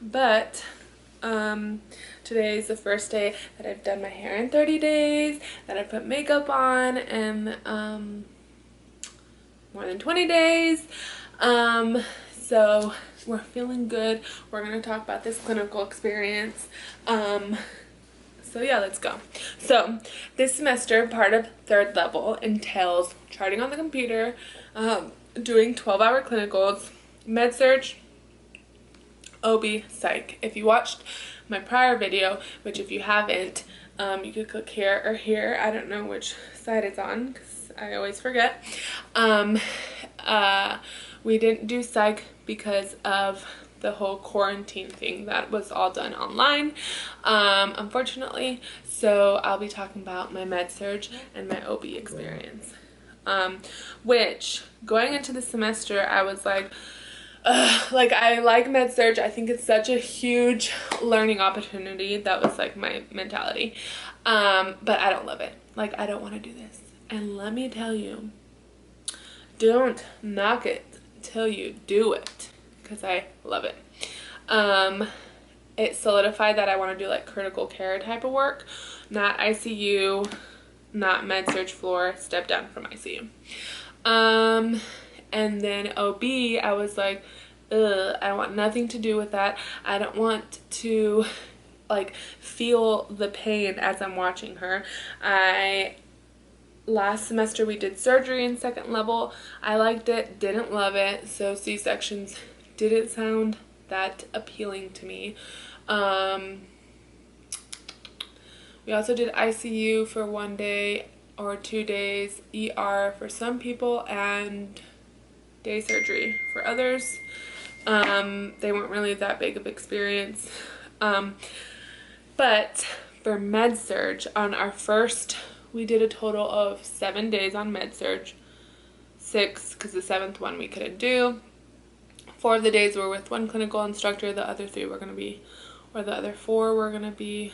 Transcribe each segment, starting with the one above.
But today is the first day that I've done my hair in 30 days, that I put makeup on in more than 20 days. So we're feeling good. We're going to talk about this clinical experience. So yeah, let's go. So this semester, part of third level entails charting on the computer, doing 12-hour clinicals, med-surg, OB, psych. If you watched my prior video, which if you haven't, you could click here or here. I don't know which side it's on because I always forget. We didn't do psych because of the whole quarantine thing. That was all done online, unfortunately. So I'll be talking about my med-surg and my OB experience. Which, going into the semester, I was like, I like med-surg. I think it's such a huge learning opportunity. That was like my mentality. But I don't love it. Like, I don't want to do this. And let me tell you, don't knock it till you do it, because I love it. It solidified that I want to do like critical care type of work, not ICU, not med-surg floor, step down from ICU. And then OB, I was like, ugh, I want nothing to do with that. I don't want to like feel the pain as I'm watching her. Last semester we did surgery in second level. I liked it, didn't love it, so C-sections didn't sound that appealing to me. We also did ICU for 1 day or 2 days, ER for some people, and day surgery for others. They weren't really that big of experience. But for med-surg, on our first, we did a total of 7 days on med-surg. 6 because the 7th one we couldn't do. 4 of the days were with one clinical instructor. The other 3 were going to be, or the other 4 were going to be,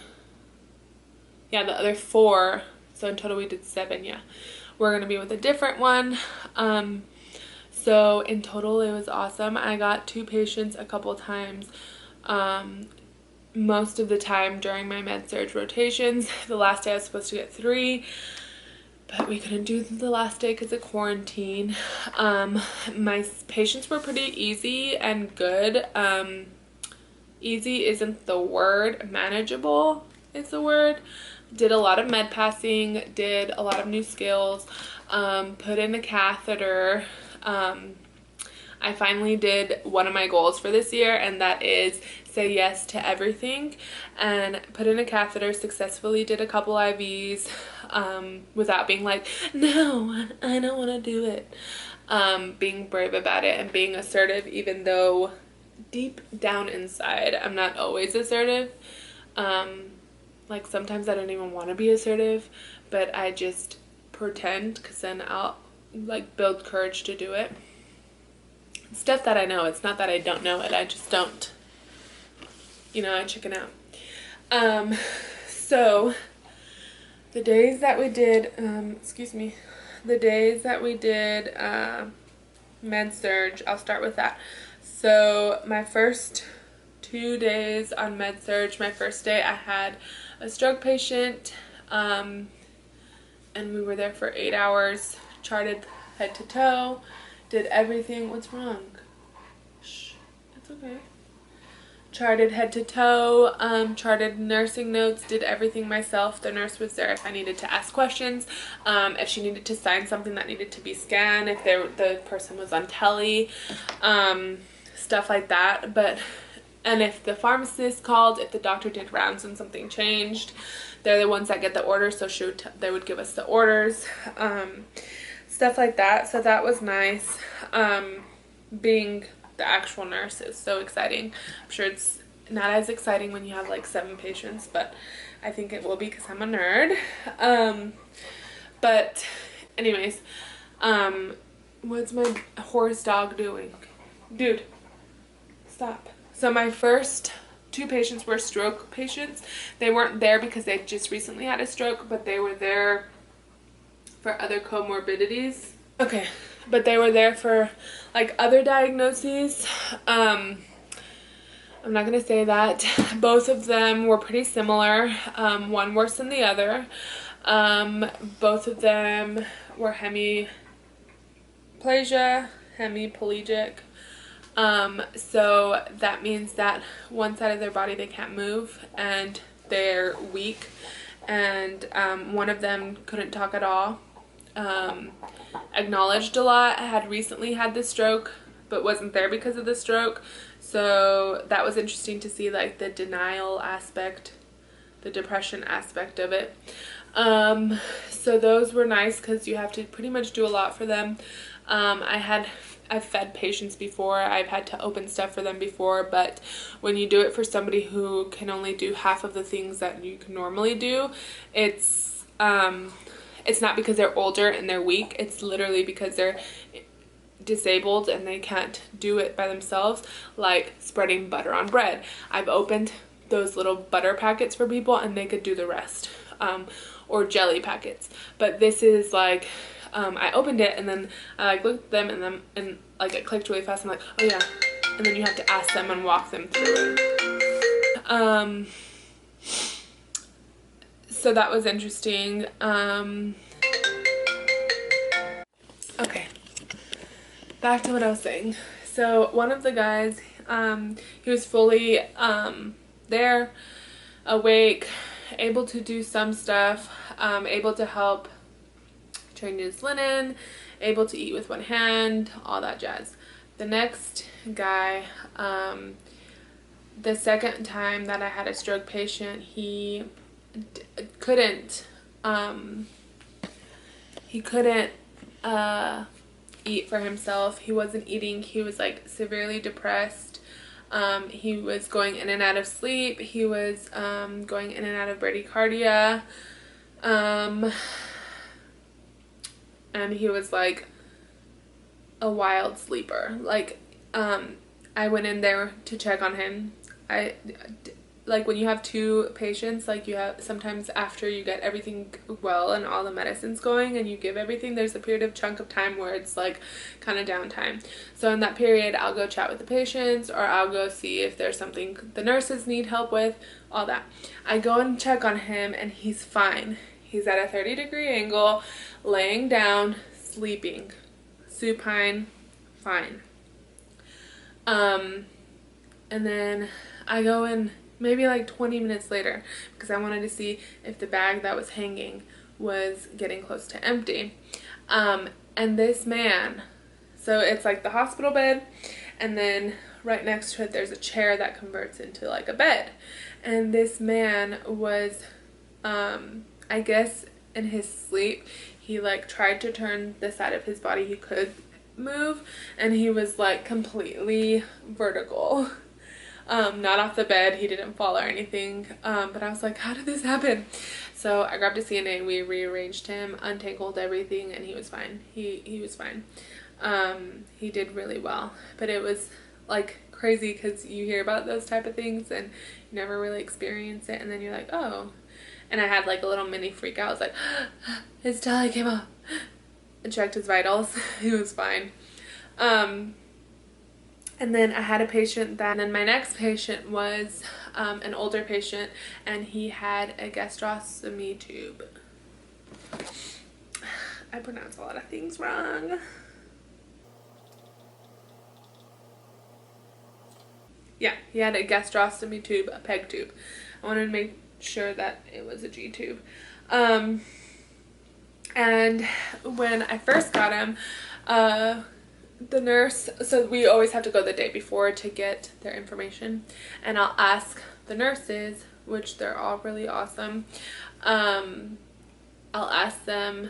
yeah, the other 4. So in total we did 7, yeah. We're going to be with a different one. So in total it was awesome. I got 2 patients a couple times. Most of the time during my med-surg rotations. The last day I was supposed to get 3, but we couldn't do the last day because of quarantine. My patients were pretty easy and good. Easy isn't the word, manageable is the word. Did a lot of med passing, did a lot of new skills, put in a catheter. I finally did one of my goals for this year, and that is say yes to everything, and put in a catheter, successfully did a couple IVs without being like, no, I don't want to do it. Being brave about it and being assertive, even though deep down inside I'm not always assertive. Like sometimes I don't even want to be assertive, but I just pretend because then I'll like build courage to do it. Stuff that I know. It's not that I don't know it, I just don't, you know, I chicken out. So the days that we did the days that we did med-surg, I'll start with that. So my first 2 days on med-surg, my first day I had a stroke patient, and we were there for 8 hours, charted head to toe, did everything. What's wrong? Shh, it's okay. Charted head to toe, charted nursing notes, did everything myself. The nurse was there if I needed to ask questions, if she needed to sign something that needed to be scanned, if the person was on telly, stuff like that. And if the pharmacist called, if the doctor did rounds and something changed, they're the ones that get the orders, so they would give us the orders, stuff like that. So that was nice. Being the actual nurse is so exciting. I'm sure it's not as exciting when you have like 7 patients, but I think it will be because I'm a nerd. But anyways, what's my horse dog doing? Dude, stop. So my first 2 patients were stroke patients. They weren't there because they just recently had a stroke, but they were there for other comorbidities. Okay, but they were there for like other diagnoses. I'm not gonna say that. Both of them were pretty similar, one worse than the other. Both of them were hemiplegic. So that means that one side of their body they can't move and they're weak, and one of them couldn't talk at all. Acknowledged a lot, had recently had the stroke but wasn't there because of the stroke, so that was interesting to see, like, the denial aspect, the depression aspect of it. So those were nice because you have to pretty much do a lot for them. I've fed patients before, I've had to open stuff for them before, but when you do it for somebody who can only do half of the things that you can normally do, it's not because they're older and they're weak, it's literally because they're disabled and they can't do it by themselves, like spreading butter on bread. I've opened those little butter packets for people and they could do the rest, or jelly packets, but this is like, I opened it and then I like looked at them and like it clicked really fast. I'm like, oh yeah, and then you have to ask them and walk them through it. So that was interesting. Okay, back to what I was saying. So one of the guys, he was fully there, awake, able to do some stuff, able to help change his linen, able to eat with one hand, all that jazz. The next guy, the second time that I had a stroke patient, he couldn't eat for himself. He wasn't eating. He was like severely depressed. He was going in and out of sleep. He was going in and out of bradycardia. And he was like a wild sleeper. Like, I went in there to check on him. Like when you have two patients, like you have, sometimes after you get everything well and all the medicines going and you give everything, there's a period of chunk of time where it's like kind of downtime. So in that period, I'll go chat with the patients, or I'll go see if there's something the nurses need help with, all that. I go and check on him and he's fine. He's at a 30-degree angle, laying down, sleeping, supine, fine. And then I go in maybe like 20 minutes later because I wanted to see if the bag that was hanging was getting close to empty. And this man, so it's like the hospital bed, and then right next to it there's a chair that converts into like a bed. And this man was, I guess in his sleep, he like tried to turn the side of his body he could move, and he was like completely vertical. Not off the bed, he didn't fall or anything, but I was like, how did this happen? So I grabbed a CNA, we rearranged him, untangled everything, and he was fine. He was fine. He did really well, but it was like crazy because you hear about those type of things and you never really experience it, and then you're like, oh. And I had like a little mini freak out. I was like, his tally came up, and checked his vitals. He was fine. And then I had a patient and then my next patient was an older patient, and he had a gastrostomy tube. I pronounce a lot of things wrong. Yeah, he had a gastrostomy tube, a peg tube. I wanted to make sure that it was a G tube. And when I first got him, the nurse, so we always have to go the day before to get their information, and I'll ask the nurses, which they're all really awesome. I'll ask them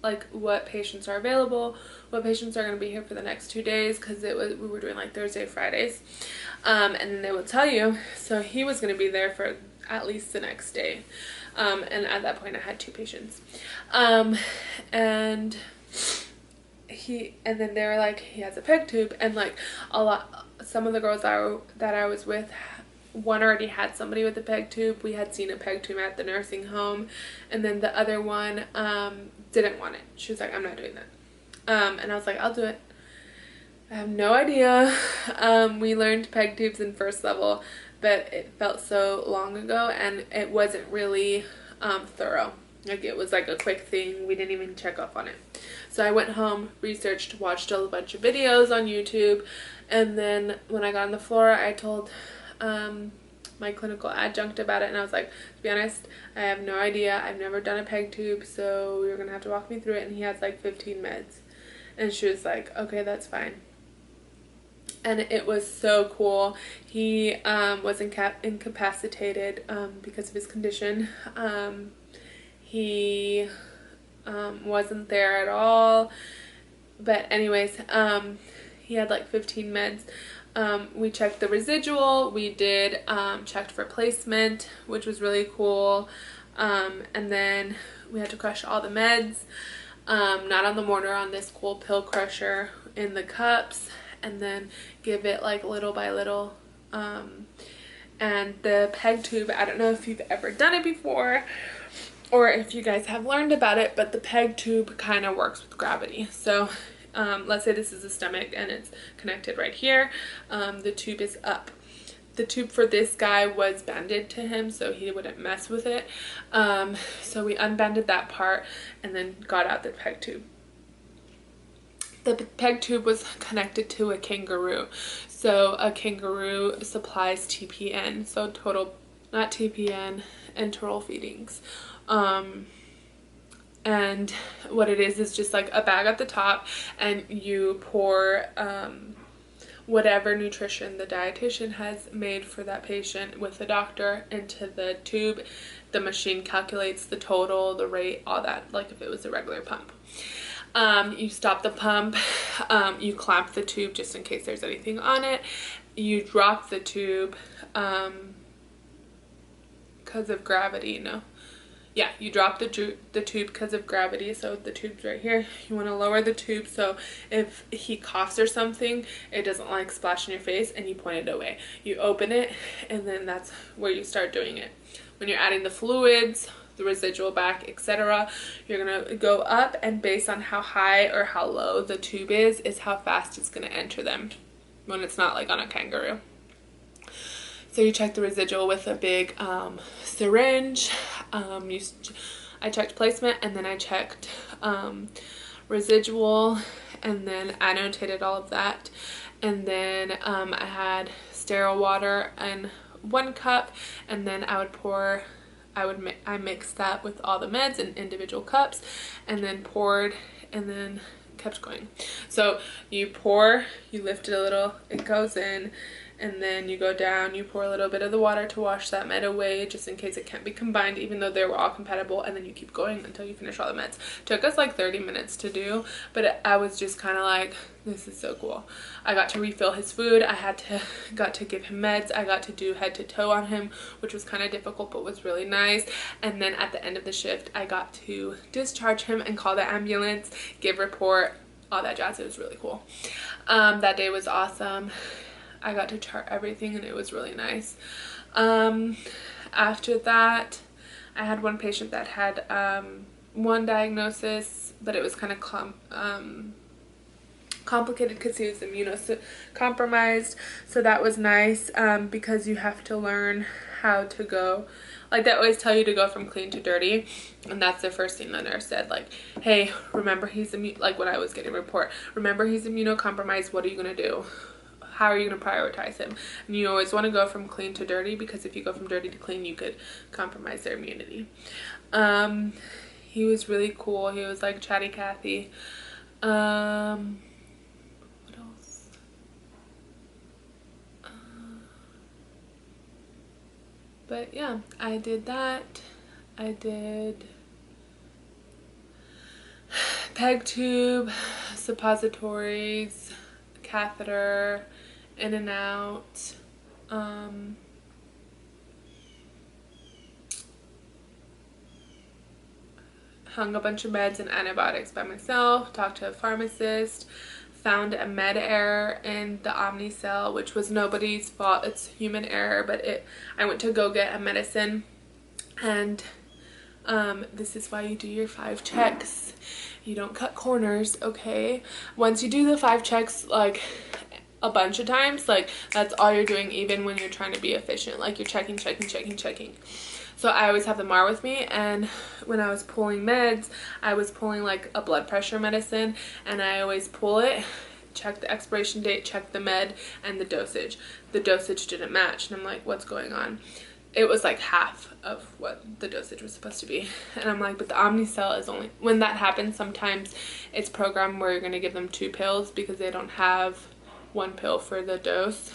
like what patients are available, what patients are going to be here for the next 2 days, because we were doing like Thursday, Fridays, and then they will tell you. So he was going to be there for at least the next day, and at that point I had 2 patients, and then they were like, he has a peg tube, and like some of the girls that I was with, one already had somebody with a peg tube. We had seen a peg tube at the nursing home, and then the other one didn't want it. She was like, I'm not doing that, and I was like, I'll do it. I have no idea. We learned peg tubes in first level, but it felt so long ago and it wasn't really thorough. Like it was like a quick thing. We didn't even check up on it. So I went home, researched, watched a bunch of videos on YouTube, and then when I got on the floor, I told my clinical adjunct about it, and I was like, to be honest, I have no idea. I've never done a peg tube, so you're gonna have to walk me through it. And he has like 15 meds. And she was like, okay, that's fine. And it was so cool. He was incapacitated because of his condition. He wasn't there at all. But anyways, he had like 15 meds. We checked the residual. We did checked for placement, which was really cool. And then we had to crush all the meds. Not on the mortar, on this cool pill crusher in the cups, and then give it like little by little. And the peg tube, I don't know if you've ever done it before or if you guys have learned about it, but the peg tube kind of works with gravity. So let's say this is the stomach and it's connected right here. The tube is up. The tube for this guy was banded to him so he wouldn't mess with it. So we unbanded that part and then got out the peg tube. The peg tube was connected to a kangaroo. So a kangaroo supplies TPN, so total, not TPN, enteral feedings. And what it is just like a bag at the top, and you pour whatever nutrition the dietitian has made for that patient with the doctor into the tube. The machine calculates the total, the rate, all that, like if it was a regular pump. You stop the pump, you clamp the tube just in case there's anything on it. You drop the tube because of gravity, no. Yeah, you drop the tube because of gravity, so the tube's right here. You want to lower the tube so if he coughs or something, it doesn't like splash in your face, and you point it away. You open it, and then that's where you start doing it. When you're adding the fluids, the residual back, etc., you're going to go up, and based on how high or how low the tube is how fast it's going to enter them when it's not like on a kangaroo. So you check the residual with a big syringe. I checked placement, and then I checked residual, and then annotated all of that. And then I had sterile water in 1 cup, and then I would pour, I mixed that with all the meds in individual cups, and then poured, and then kept going. So you pour, you lift it a little, it goes in, and then you go down, you pour a little bit of the water to wash that med away just in case it can't be combined, even though they were all compatible, and then you keep going until you finish all the meds. Took us like 30 minutes to do, but I was just kind of like, this is so cool. I got to refill his food, got to give him meds, I got to do head to toe on him, which was kind of difficult but was really nice. And then at the end of the shift, I got to discharge him and call the ambulance, give report, all that jazz. It was really cool. That day was awesome. I got to chart everything, and it was really nice. After that, I had one patient that had one diagnosis, but it was kind of complicated because he was immunocompromised. So that was nice because you have to learn how to go. Like, they always tell you to go from clean to dirty, and that's the first thing the nurse said, like, hey, remember he's like when I was getting a report, remember he's immunocompromised, what are you going to do? How are you going to prioritize him? And you always want to go from clean to dirty, because if you go from dirty to clean, you could compromise their immunity. He was really cool. He was like chatty Cathy. What else? But yeah, I did that. I did peg tube, suppositories, catheter, in and out. Hung a bunch of meds and antibiotics by myself, talked to a pharmacist, found a med error in the Omnicell, which was nobody's fault, it's human error, but I went to go get a medicine, and this is why you do your 5 checks. You don't cut corners, okay? Once you do the 5 checks, like, a bunch of times, like, that's all you're doing, even when you're trying to be efficient. Like, you're checking. So I always have the MAR with me, and when I was pulling meds, I was pulling like a blood pressure medicine, and I always pull it, check the expiration date, check the med, and the dosage. The dosage didn't match, and I'm like, what's going on? It was like half of what the dosage was supposed to be. And I'm like, but the Omnicell is only, when that happens, sometimes it's programmed where you're going to give them 2 pills because they don't have 1 pill for the dose.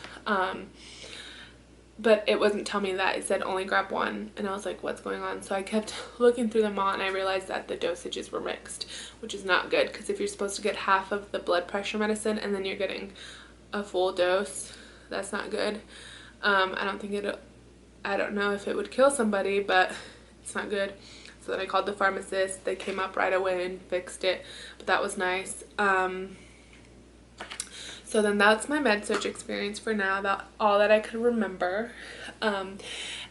But it wasn't telling me that. It said only grab 1, and I was like, what's going on? So I kept looking through them all, and I realized that the dosages were mixed, which is not good, because if you're supposed to get half of the blood pressure medicine and then you're getting a full dose, that's not good. I don't know if it would kill somebody, but it's not good. So then I called the pharmacist. They came up right away and fixed it, but that was nice. So then that's my med-surg experience for now, about all that I could remember. And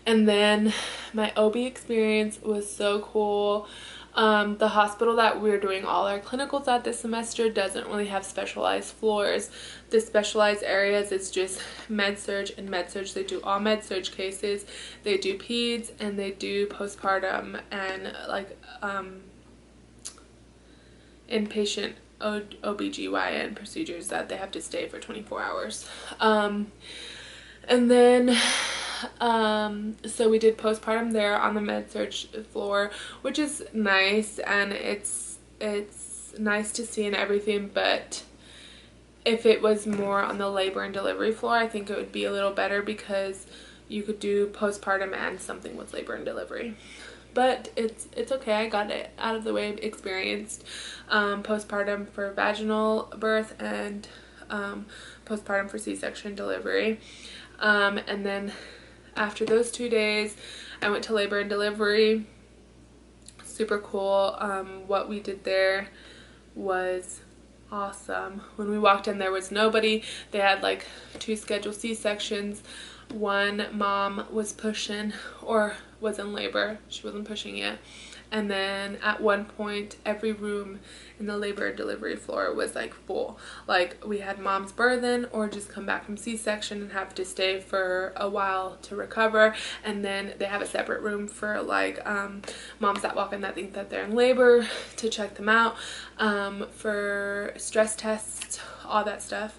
then my OB experience was so cool. The hospital that we're doing all our clinicals at this semester doesn't really have specialized floors. The specialized areas is just med-surg and med-surg. They do all med-surg cases. They do peds, and they do postpartum and like inpatient OBGYN procedures that they have to stay for 24 hours. And then so we did postpartum there on the med-surg floor, which is nice, and it's nice to see and everything, but if it was more on the labor and delivery floor, I think it would be a little better, because you could do postpartum and something with labor and delivery. But it's okay. I got it out of the way, experienced postpartum for vaginal birth and postpartum for C-section delivery. And then after those 2 days, I went to labor and delivery. Super cool. What we did there was awesome. When we walked in, there was nobody. They had like 2 scheduled C-sections. One mom was pushing, or was in labor. She wasn't pushing yet. And then at one point, every room in the labor and delivery floor was like full. Like, we had moms birthing or just come back from C-section and have to stay for a while to recover. And then they have a separate room for like moms that walk in that think that they're in labor, to check them out, for stress tests, all that stuff.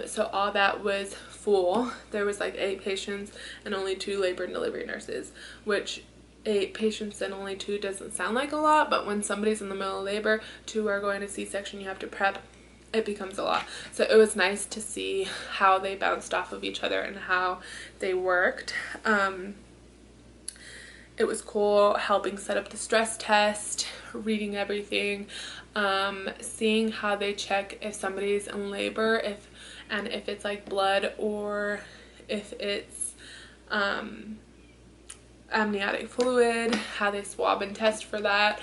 So all that was full. There was like 8 patients and only 2 labor and delivery nurses, which 8 patients and only 2 doesn't sound like a lot, but when somebody's in the middle of labor, 2 are going to C-section, you have to prep, it becomes a lot. So it was nice to see how they bounced off of each other and how they worked. It was cool helping set up the stress test, reading everything, seeing how they check if somebody's in labor, if it's like blood, or if it's amniotic fluid, how they swab and test for that.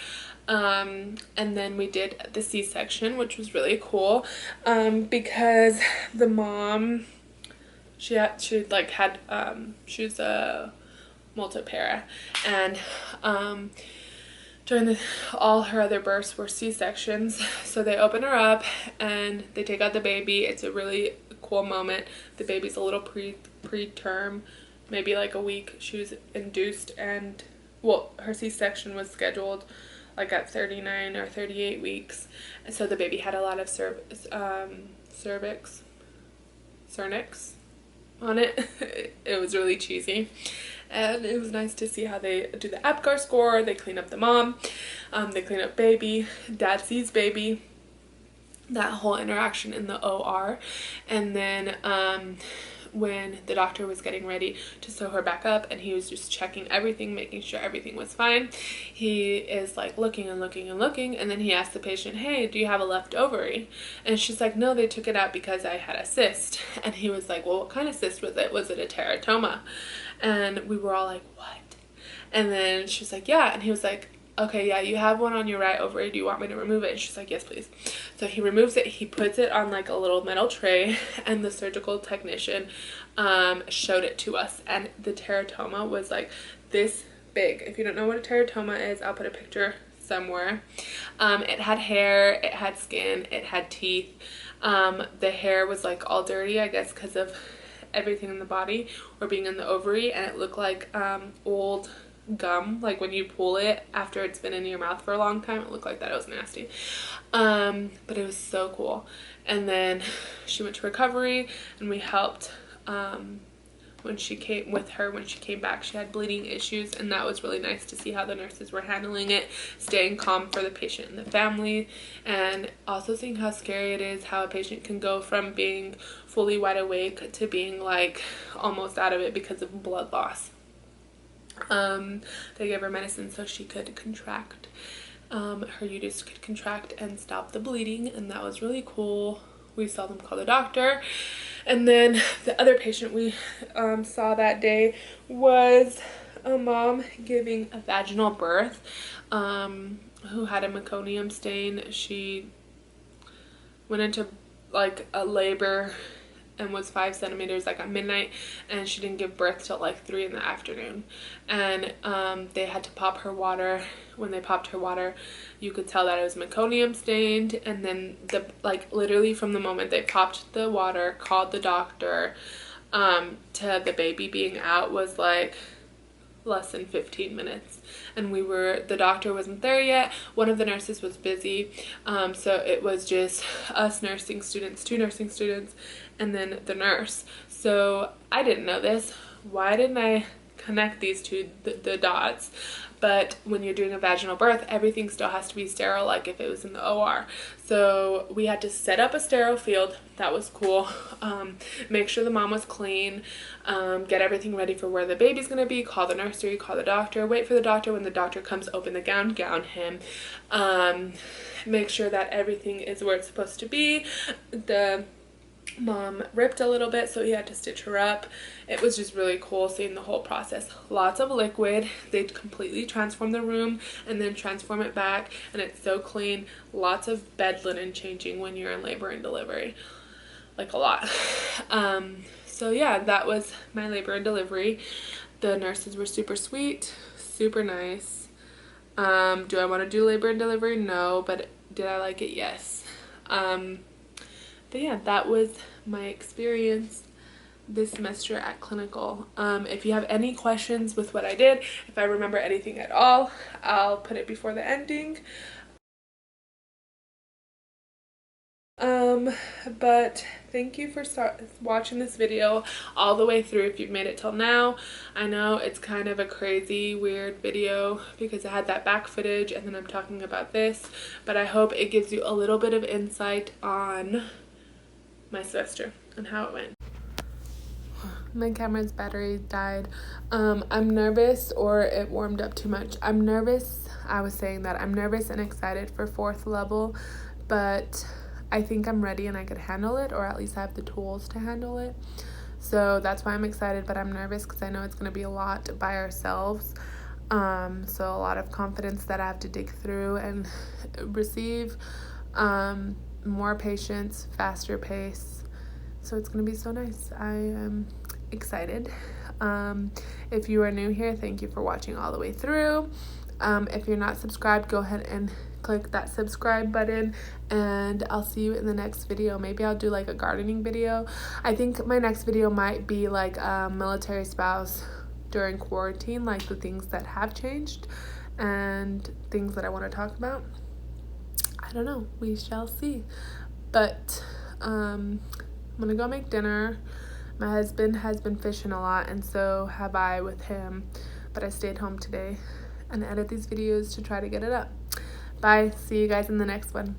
And then we did the C-section, which was really cool, because the mom, she was a multipara, and during all her other births were C-sections, so they open her up and they take out the baby. It's a really cool moment. The baby's a little preterm, maybe like a week. She was induced, and well, her C-section was scheduled like at 39 or 38 weeks, and so the baby had a lot of cervix on it. It was really cheesy, and it was nice to see how they do the APGAR score. They clean up the mom, they clean up baby, dad sees baby, that whole interaction in the OR. And then when the doctor was getting ready to sew her back up, and he was just checking everything, making sure everything was fine, he is like looking and looking and looking, and then he asked the patient, hey, do you have a left ovary? And she's like, no, they took it out because I had a cyst. And he was like, well, what kind of cyst was it? Was it a teratoma? And we were all like, what? And then she's like, yeah. And he was like, okay, yeah, you have one on your right ovary. Do you want me to remove it? And she's like, yes, please. So he removes it. He puts it on like a little metal tray, and the surgical technician showed it to us. And the teratoma was like this big. If you don't know what a teratoma is, I'll put a picture somewhere. It had hair, it had skin, it had teeth. The hair was like all dirty, I guess because of everything in the body or being in the ovary, and it looked like old gum, like when you pull it after it's been in your mouth for a long time. It looked like that. It was nasty, but it was so cool. And then she went to recovery, and we helped when she came back. She had bleeding issues, and that was really nice to see how the nurses were handling it, staying calm for the patient and the family, and also seeing how scary it is, how a patient can go from being fully wide awake to being like almost out of it because of blood loss. They gave her medicine so she could contract, her uterus could contract and stop the bleeding, and that was really cool. We saw them call the doctor. And then the other patient we saw that day was a mom giving a vaginal birth who had a meconium stain. She went into like a labor and was 5 centimeters like at midnight, and she didn't give birth till like 3 in the afternoon. And they had to pop her water. When they popped her water, you could tell that it was meconium stained. And then like literally from the moment they popped the water, called the doctor, to the baby being out was like less than 15 minutes. And the doctor wasn't there yet. One of the nurses was busy, so it was just us nursing students, 2 nursing students, and then the nurse. So I didn't know this. Why didn't I connect these two, the dots? But when you're doing a vaginal birth, everything still has to be sterile, like if it was in the OR. So we had to set up a sterile field. That was cool. Make sure the mom was clean, get everything ready for where the baby's gonna be, call the nursery, call the doctor, wait for the doctor. When the doctor comes, open the gown him, make sure that everything is where it's supposed to be. The mom ripped a little bit, so he had to stitch her up. It was just really cool seeing the whole process. Lots of liquid. They completely transform the room and then transform it back, and it's so clean. Lots of bed linen changing when you're in labor and delivery, like a lot. So yeah, that was my labor and delivery. The nurses were super sweet, super nice. Do I want to do labor and delivery? No, but did I like it? Yes. But yeah, that was my experience this semester at clinical. If you have any questions with what I did, if I remember anything at all, I'll put it before the ending. But thank you for watching this video all the way through if you've made it till now. I know it's kind of a crazy, weird video because I had that back footage and then I'm talking about this, but I hope it gives you a little bit of insight on my semester and how it went. My camera's battery died. I'm nervous, or it warmed up too much. I'm nervous. I was saying that I'm nervous and excited for 4th level, but I think I'm ready and I could handle it, or at least I have the tools to handle it. So that's why I'm excited, but I'm nervous because I know it's going to be a lot by ourselves. So a lot of confidence that I have to dig through and receive. More patience, faster pace. So it's going to be so nice. I am excited. If you are new here, thank you for watching all the way through. If you're not subscribed, go ahead and click that subscribe button, and I'll see you in the next video. Maybe I'll do like a gardening video. I think my next video might be like a military spouse during quarantine, like the things that have changed and things that I want to talk about. I don't know, we shall see. But I'm gonna go make dinner. My husband has been fishing a lot, and so have I with him, but I stayed home today and edit these videos to try to get it up. Bye. See you guys in the next one.